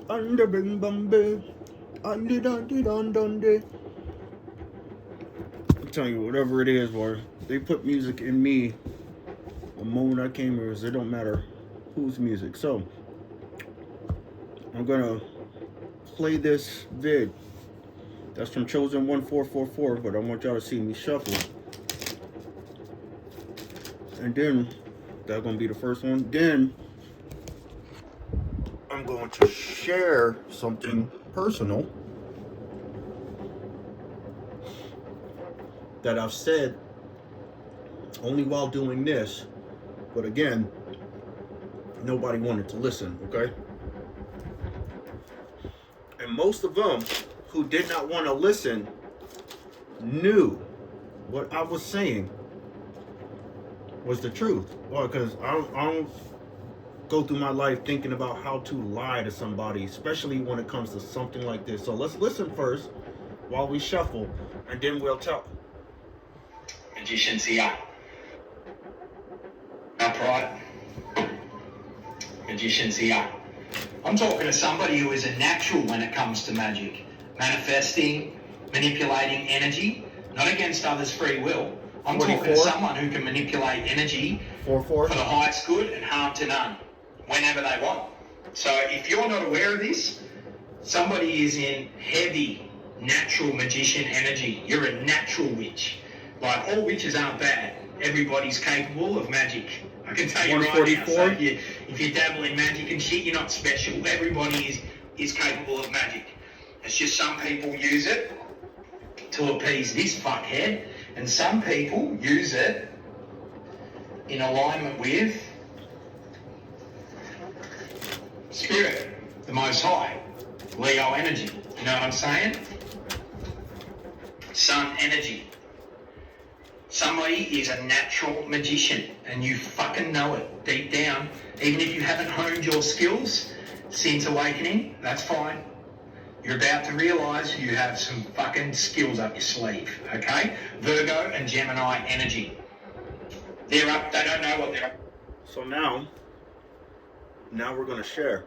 Under bing bambe, under dun. I'm telling you, whatever it is, boy, they put music in me the moment I came here. It don't matter whose music. So I'm gonna play this vid. That's from Chosen 1444, but I want y'all to see me shuffle. And then that's gonna be the first one. Then I'm going to share something personal that I've said only while doing this, but again, nobody wanted to listen, okay? And most of them who did not want to listen knew what I was saying was the truth. Well, because I don't go through my life thinking about how to lie to somebody, especially when it comes to something like this. So let's listen first while we shuffle, and then we'll tell. Magicians here. Upright. Magicians here. I'm talking to somebody who is a natural when it comes to magic. Manifesting, manipulating energy, not against others' free will. I'm 44. talking to someone who can manipulate energy 4-4 for the highest good and harm to none, whenever they want. So if you're not aware of this, somebody is in heavy natural magician energy. You're a natural witch. Like, all witches aren't bad. Everybody's capable of magic. I can tell you right now. So if you dabble in magic and shit, you're not special. Everybody is capable of magic. It's just some people use it to appease this fuckhead, and some people use it in alignment with Spirit, the Most High, Leo energy. You know what I'm saying? Sun energy. Somebody is a natural magician, and you fucking know it deep down. Even if you haven't honed your skills since awakening, that's fine. You're about to realise you have some fucking skills up your sleeve, okay? Virgo and Gemini energy. They're up, they don't know what they're up. So now we're going to share.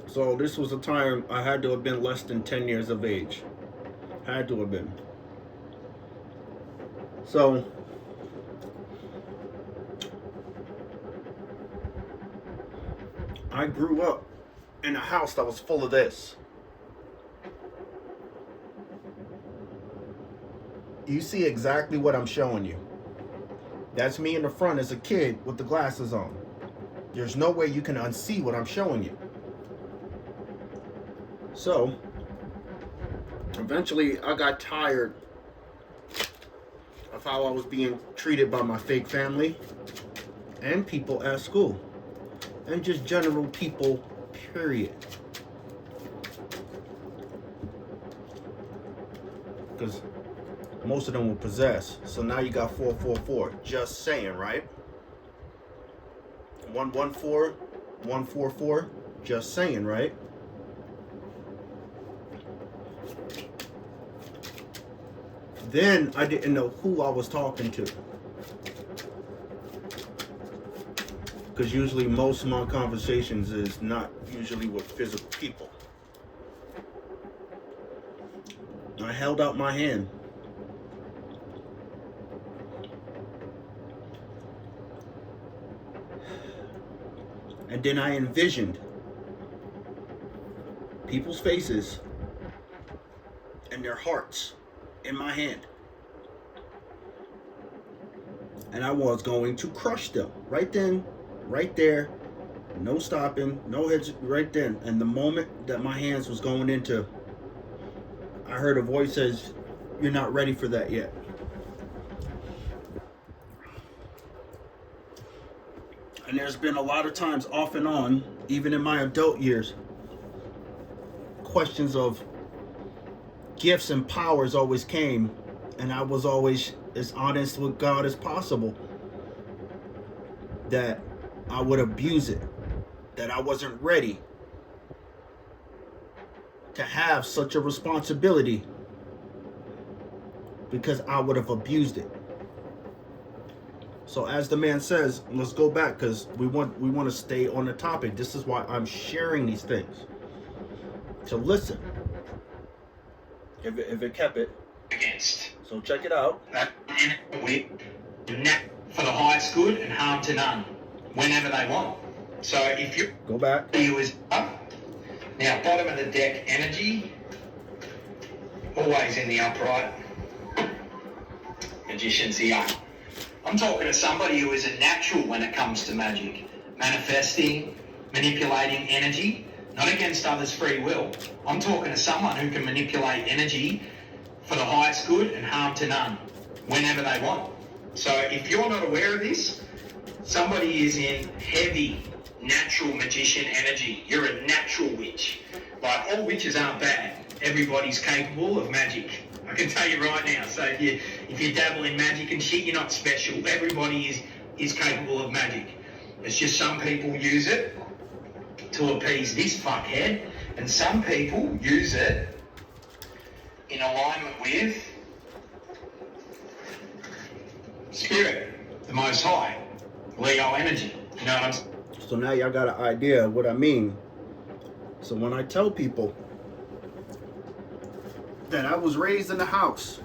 So this was a time I had to have been less than 10 years of age. Had to have been. So I grew up in a house that was full of this. You see exactly what I'm showing you. That's me in the front as a kid with the glasses on. There's no way you can unsee what I'm showing you. So eventually I got tired of how I was being treated by my fake family and people at school, and just general people, period. Because most of them were possessed. So now you got 444. Just saying, right? 114, 144. Just saying, right? Then I didn't know who I was talking to. Because usually most of my conversations is not usually with physical people. I held out my hand. And then I envisioned people's faces and their hearts in my hand. And I was going to crush them right then, right there. No stopping, no heads, right then. And the moment that my hands was going into, I heard a voice says, "You're not ready for that yet." And there's been a lot of times off and on, even in my adult years, questions of gifts and powers always came, and I was always as honest with God as possible that I would abuse it, that I wasn't ready to have such a responsibility because I would have abused it. So as the man says, let's go back because we want to stay on the topic. This is why I'm sharing these things. To listen. If it kept it. Against. So check it out. That with for the highest good and harm to none, whenever they want. So if you go back, you is up. Now bottom of the deck energy, always in the upright. Magicians here. I'm talking to somebody who is a natural when it comes to magic, manifesting, manipulating energy, not against others' free will. I'm talking to someone who can manipulate energy for the highest good and harm to none, whenever they want. So if you're not aware of this, somebody is in heavy natural magician energy. You're a natural witch. Like, all witches aren't bad. Everybody's capable of magic. I can tell you right now. So if you dabble in magic and shit, you're not special. Everybody is capable of magic. It's just some people use it to appease this fuckhead, and some people use it in alignment with Spirit, the Most High, Leo energy. You know what I'm saying? So now y'all got an idea of what I mean. So when I tell people that I was raised in a house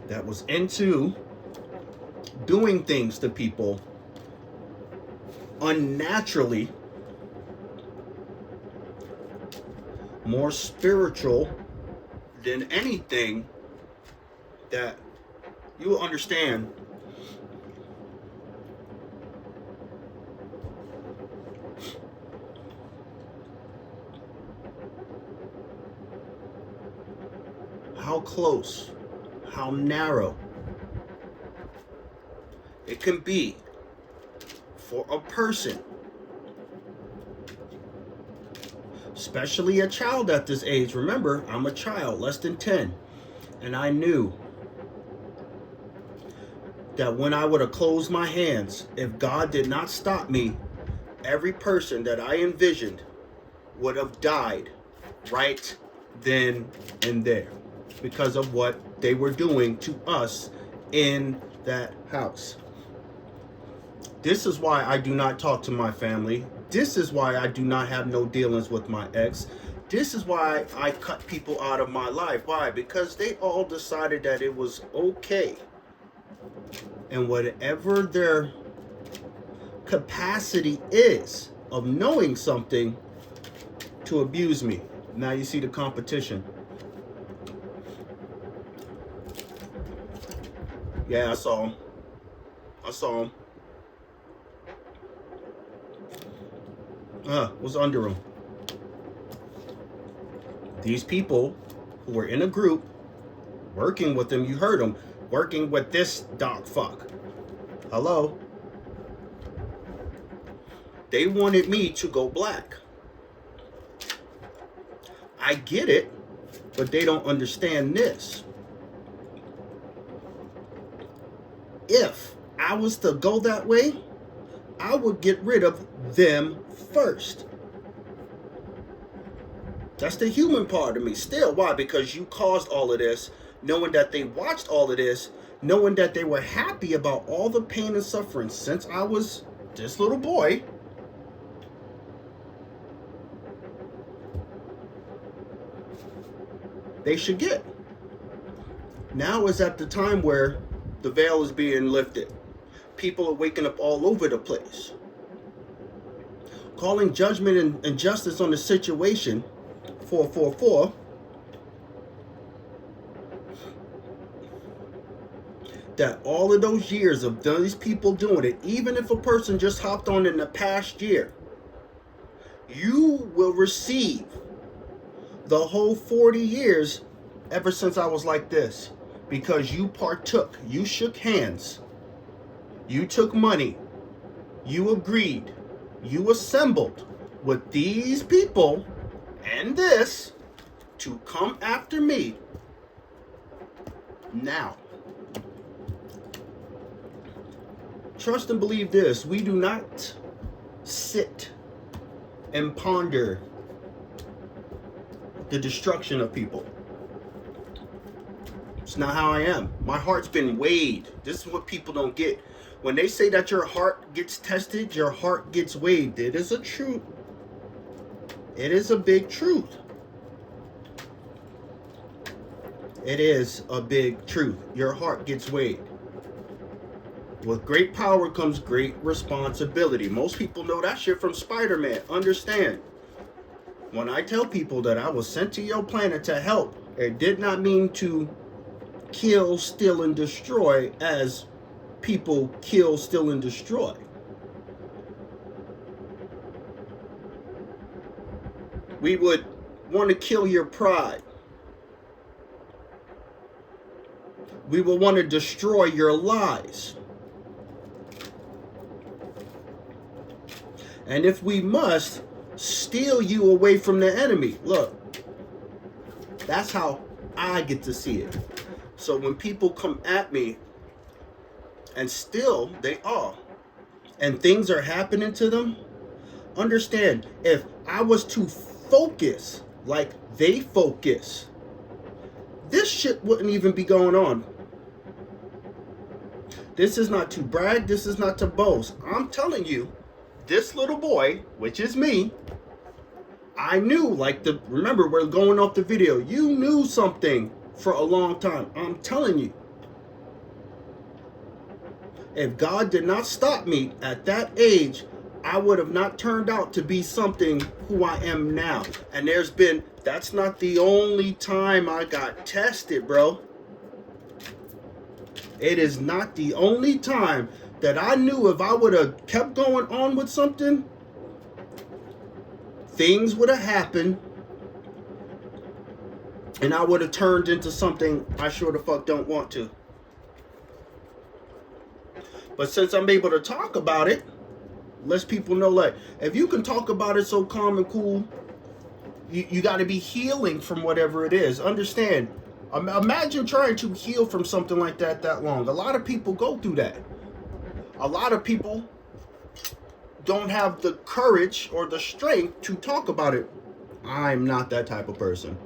that was into doing things to people unnaturally, more spiritual than anything, that you will understand how close, how narrow it can be for a person, especially a child at this age. Remember, I'm a child, less than 10, and I knew that when I would have closed my hands, if God did not stop me, every person that I envisioned would have died right then and there because of what they were doing to us in that house. This is why I do not talk to my family. This is why I do not have no dealings with my ex. This is why I cut people out of my life. Why? Because they all decided that it was okay. And whatever their capacity is of knowing something, to abuse me. Now you see the competition. Yeah, I saw him. What's under him? These people who were in a group working with him, you heard them, working with this dog fuck. Hello? They wanted me to go black. I get it, but they don't understand this. If I was to go that way, I would get rid of them first. That's the human part of me still. Why? Because you caused all of this, knowing that they watched all of this, knowing that they were happy about all the pain and suffering since I was this little boy. They should get. Now is at the time where the veil is being lifted. People are waking up all over the place, calling judgment and justice on the situation. 444. That all of those years of these people doing it, even if a person just hopped on in the past year, you will receive the whole 40 years ever since I was like this, because you partook, you shook hands, you took money, you agreed, you assembled with these people and this to come after me. Now, trust and believe this: we do not sit and ponder the destruction of people. It's not how I am. My heart's been weighed. This is what people don't get. When they say that your heart gets tested, your heart gets weighed. It is a truth. It is a big truth. It is a big truth. Your heart gets weighed. With great power comes great responsibility. Most people know that shit from Spider-Man. Understand. When I tell people that I was sent to your planet to help, it did not mean to kill, steal, and destroy as people kill, steal, and destroy. We would want to kill your pride. We will want to destroy your lies. And if we must, steal you away from the enemy. Look, that's how I get to see it. So when people come at me, and still they are, and things are happening to them, understand, if I was to focus like they focus, this shit wouldn't even be going on. This is not to brag, this is not to boast. I'm telling you, this little boy, which is me, I knew, remember, we're going off the video. You knew something for a long time. I'm telling you. If God did not stop me at that age, I would have not turned out to be something who I am now. And that's not the only time I got tested, bro. It is not the only time that I knew if I would have kept going on with something, things would have happened, and I would have turned into something I sure the fuck don't want to. But since I'm able to talk about it, lets people know, like, if you can talk about it so calm and cool, you got to be healing from whatever it is. Understand, imagine trying to heal from something like that long. A lot of people go through that. A lot of people don't have the courage or the strength to talk about it. I'm not that type of person.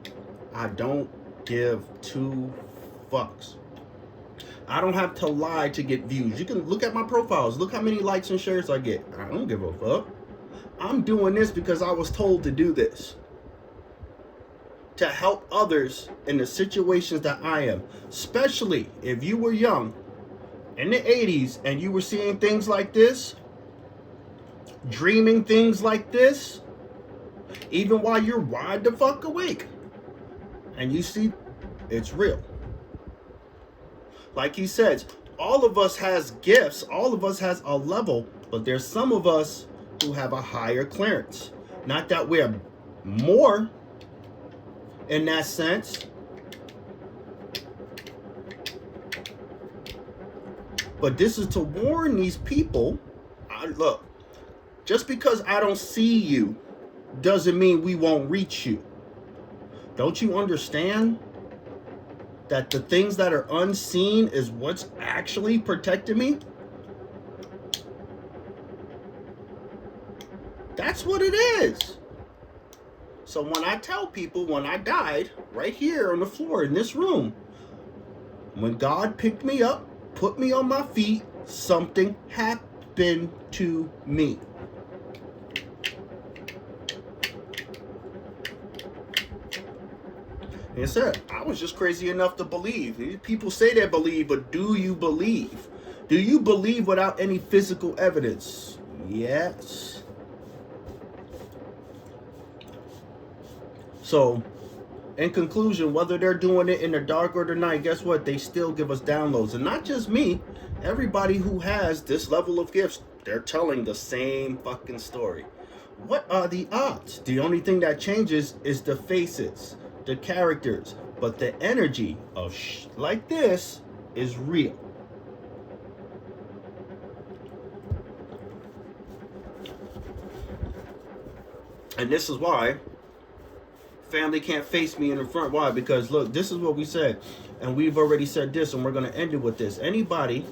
I don't give two fucks. I don't have to lie to get views. You can look at my profiles. Look how many likes and shares I get. I don't give a fuck. I'm doing this because I was told to do this. To help others in the situations that I am. Especially if you were young in the 80s and you were seeing things like this, dreaming things like this, even while you're wide the fuck awake, and you see it's real. Like he says, all of us has gifts, all of us has a level, but there's some of us who have a higher clearance. Not that we're more in that sense, but this is to warn these people. Look, just because I don't see you doesn't mean we won't reach you. Don't you understand that the things that are unseen is what's actually protecting me? That's what it is. So when I tell people, when I died right here on the floor in this room, when God picked me up, put me on my feet, something happened to me. And said, I was just crazy enough to believe. People say they believe, but do you believe? Do you believe without any physical evidence? Yes. So, in conclusion, whether they're doing it in the dark or the night, guess what? They still give us downloads. And not just me. Everybody who has this level of gifts, they're telling the same fucking story. What are the odds? The only thing that changes is the faces, the characters, but the energy of like this is real. And this is why family can't face me in the front. Why? Because look, this is what we said, and we've already said this, and we're going to end it with this. Anybody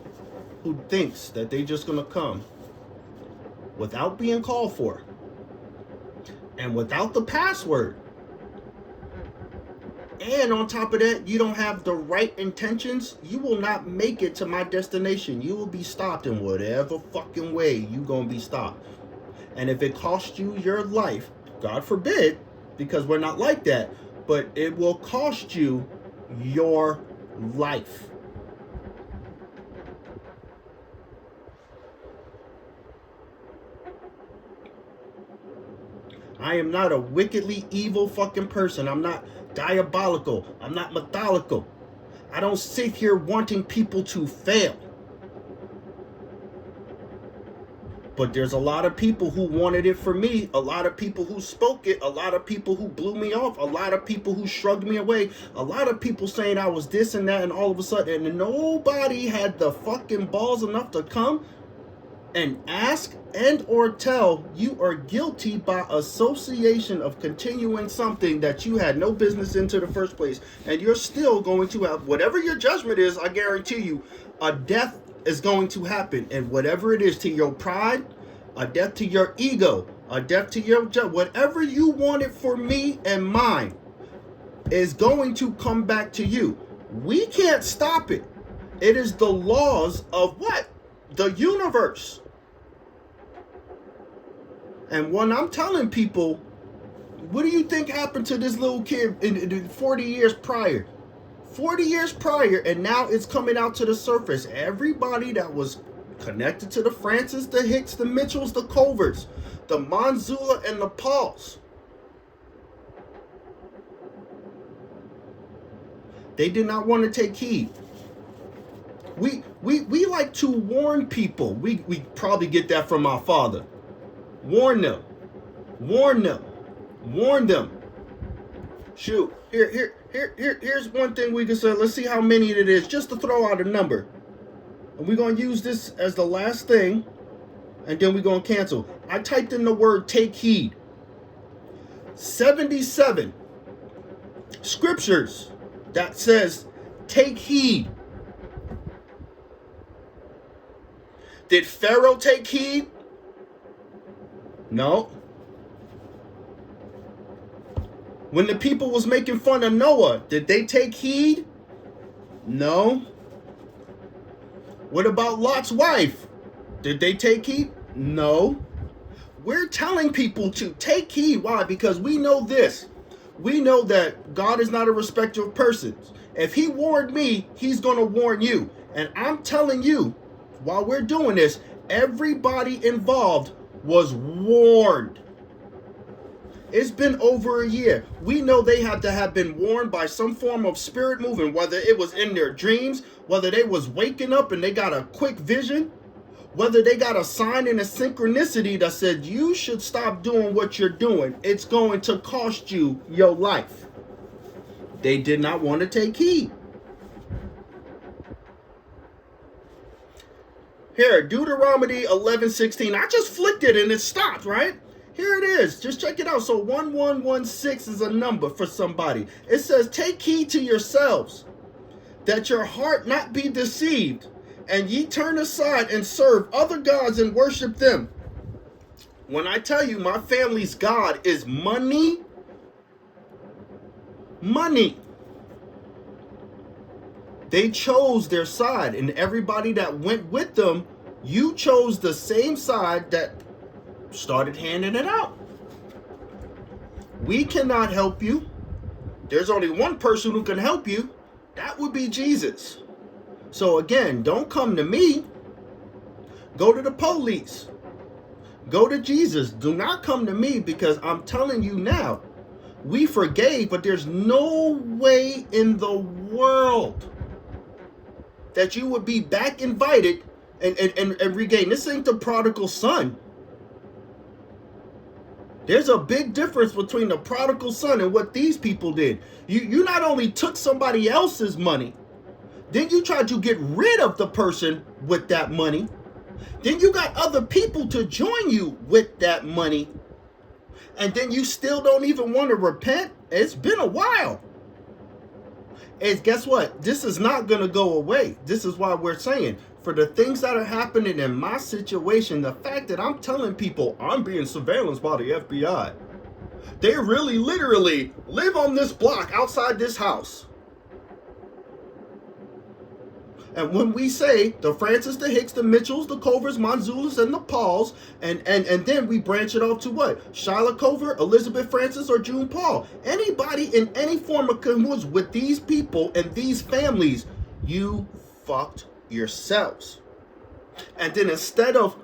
who thinks that they're just going to come without being called for and without the password and on top of that, you don't have the right intentions, you will not make it to my destination. You will be stopped in whatever fucking way you gonna be stopped. And if it costs you your life, God forbid, because we're not like that, but it will cost you your life. I am not a wickedly evil fucking person. I'm not diabolical. I'm not methodical. I don't sit here wanting people to fail. But there's a lot of people who wanted it for me, a lot of people who spoke it, a lot of people who blew me off, a lot of people who shrugged me away, a lot of people saying I was this and that, and all of a sudden, and nobody had the fucking balls enough to come and ask and or tell you are guilty by association of continuing something that you had no business into the first place. And you're still going to have, whatever your judgment is, I guarantee you, a death is going to happen. And whatever it is to your pride, a death to your ego, a death to your, whatever you wanted for me and mine is going to come back to you. We can't stop it. It is the laws of what? The universe. And when I'm telling people, what do you think happened to this little kid in 40 years prior? 40 years prior, and now it's coming out to the surface. Everybody that was connected to the Francis, the Hicks, the Mitchells, the Culvers, the Manzula, and the Pauls. They did not want to take heed. We like to warn people. We probably get that from our father. Warn them. Warn them. Warn them. Shoot. Here's one thing we can say. Let's see how many it is, just to throw out a number. And we're going to use this as the last thing, and then we're going to cancel. I typed in the word take heed. 77 scriptures that says take heed. Did Pharaoh take heed? No. When the people was making fun of Noah, did they take heed? No. What about Lot's wife? Did they take heed? No. We're telling people to take heed. Why? Because we know this. We know that God is not a respecter of persons. If he warned me, he's going to warn you. And I'm telling you, while we're doing this, everybody involved was warned. It's been over a year. We know they had to have been warned by some form of spirit moving, whether it was in their dreams, whether they was waking up and they got a quick vision, whether they got a sign and a synchronicity that said, you should stop doing what you're doing. It's going to cost you your life. They did not want to take heed. Here, Deuteronomy 11:16. I just flicked it and it stopped, right? Here it is. Just check it out. So 1116 is a number for somebody. It says, take heed to yourselves, that your heart not be deceived, and ye turn aside and serve other gods and worship them. When I tell you my family's God is money, money. They chose their side, and everybody that went with them, you chose the same side that started handing it out. We cannot help you. There's only one person who can help you. That would be Jesus. So again, don't come to me. Go to the police. Go to Jesus. Do not come to me, because I'm telling you now, we forgave, but there's no way in the world that you would be back invited and regain. This ain't the prodigal son. There's a big difference between the prodigal son and what these people did. You not only took somebody else's money, then you tried to get rid of the person with that money. Then you got other people to join you with that money. And then you still don't even want to repent. It's been a while. And guess what? This is not going to go away. This is why we're saying, for the things that are happening in my situation, the fact that I'm telling people I'm being surveillanced by the FBI, They really literally live on this block outside this house. And when we say the Francis, the Hicks, the Mitchells, the Covers, Manzulas, and the Pauls, and then we branch it off to what? Shyla Cover, Elizabeth Francis, or June Paul. Anybody in any form of cahoots with these people and these families, you fucked yourselves. And then instead of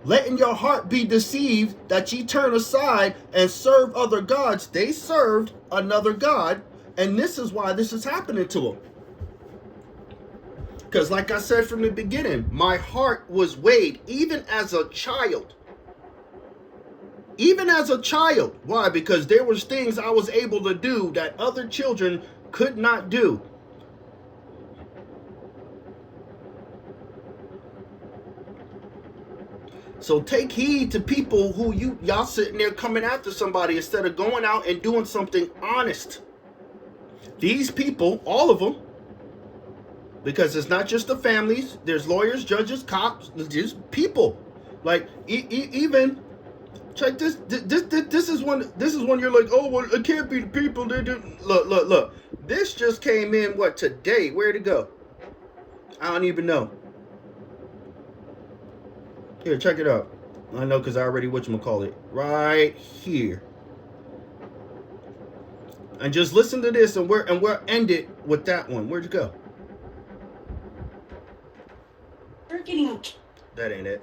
letting your heart be deceived that ye turn aside and serve other gods, they served another god. And this is why this is happening to them. Because like I said from the beginning, my heart was weighed even as a child. Even as a child. Why? Because there was things I was able to do that other children could not do. So take heed to people who y'all sitting there coming after somebody instead of going out and doing something honest. These people, all of them, because it's not just the families, there's lawyers, judges, cops, there's people. Like even check this. This is one you're like, oh well, it can't be the people. They do. Look. This just came in today? Where'd it go? I don't even know. Here, check it out. I know because I already whatchamacallit. Right here. And just listen to this, and we'll end it with that one. Where'd it go? We're getting. That ain't it.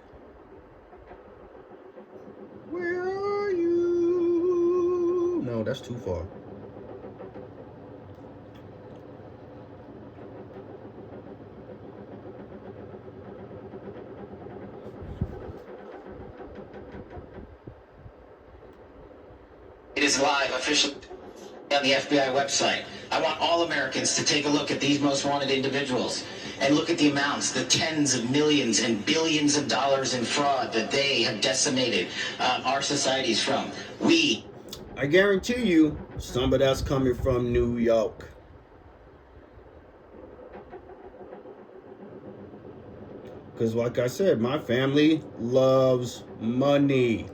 Where are you? No, that's too far. It is live officially on the FBI website. I want all Americans to take a look at these most wanted individuals and look at the amounts, the tens of millions and billions of dollars in fraud that they have decimated our societies from. I guarantee you some of that's coming from New York. Because like I said, my family loves money.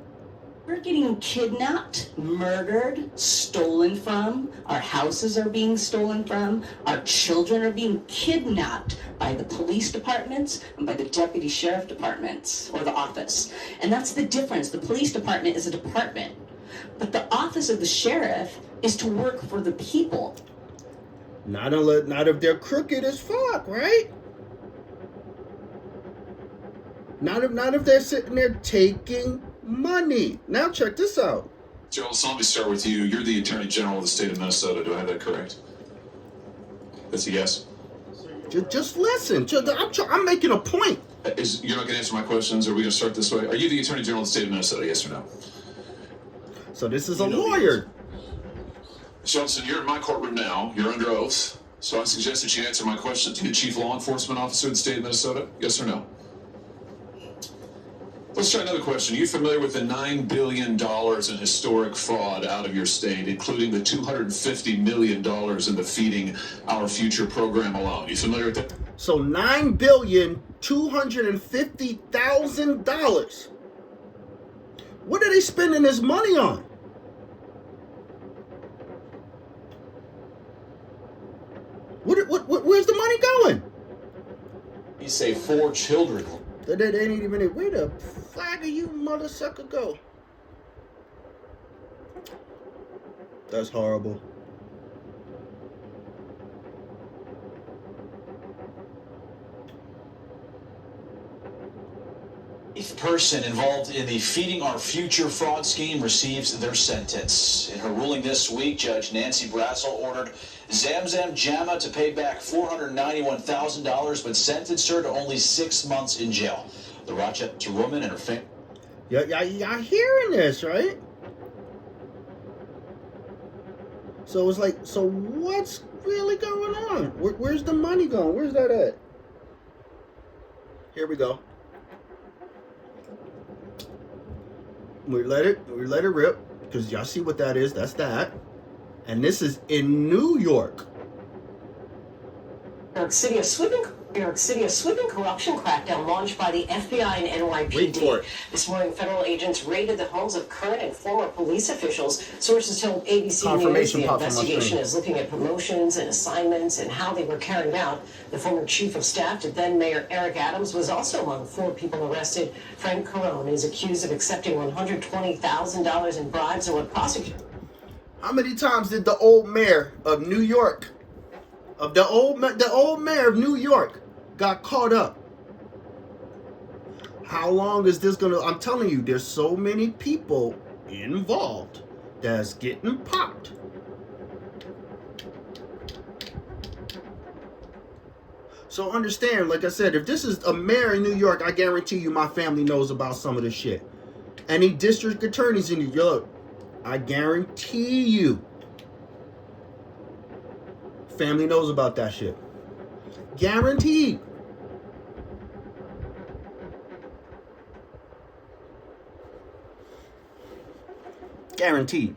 We're getting kidnapped, murdered, stolen from. Our houses are being stolen from. Our children are being kidnapped by the police departments and by the deputy sheriff departments or the office. And that's the difference. The police department is a department, but the office of the sheriff is to work for the people. Not if they're crooked as fuck, right? Not if they're sitting there taking money. Now check this out. Joel, so let me start with you. You're the Attorney General of the state of Minnesota. Do I have that correct? That's a yes? Just listen. I'm making a point. You're not going to answer my questions? Are we going to start this way? Are you the Attorney General of the state of Minnesota, yes or no? So this is a lawyer. Johnson, you're in my courtroom now. You're under oath. So I suggest that you answer my question. To the Chief Law Enforcement Officer of the state of Minnesota, yes or no? Let's try another question. Are you familiar with the $9 billion in historic fraud out of your state, including the $250 million in the Feeding Our Future program alone? You familiar with that? So $9,250,000. What are they spending this money on? Where's the money going? You say 4 children. They ain't even. Where the flag of you mother sucker go? That's horrible. Each person involved in the Feeding Our Future fraud scheme receives their sentence. In her ruling this week, Judge Nancy Brazel ordered Zamzam Jama to pay back $491,000, but sentenced her to only 6 months in jail. The Rochester woman and her family. Y'all hearing this, right? So it's like, so what's really going on? Where's the money going? Where's that at? Here we go. We let it rip, because y'all see what that is. That's that. And this is in New York. City of Sweden. New York City, a sweeping corruption crackdown launched by the FBI and Wait for NYPD. it. This morning, federal agents raided the homes of current and former police officials. Sources told ABC News Confirmation the popped on my investigation screen. is looking at promotions and assignments and how they were carried out. The former chief of staff to then Mayor Eric Adams was also among 4 people arrested. Frank Carone is accused of accepting $120,000 in bribes and what prosecutors... How many times did the old mayor of New York, the old mayor of New York, got caught up? How long is this gonna? I'm telling you, there's so many people involved that's getting popped. So understand, like I said, if this is a mayor in New York, I guarantee you my family knows about some of this shit. Any district attorneys in New York, I guarantee you family knows about that shit. Guaranteed. Guaranteed.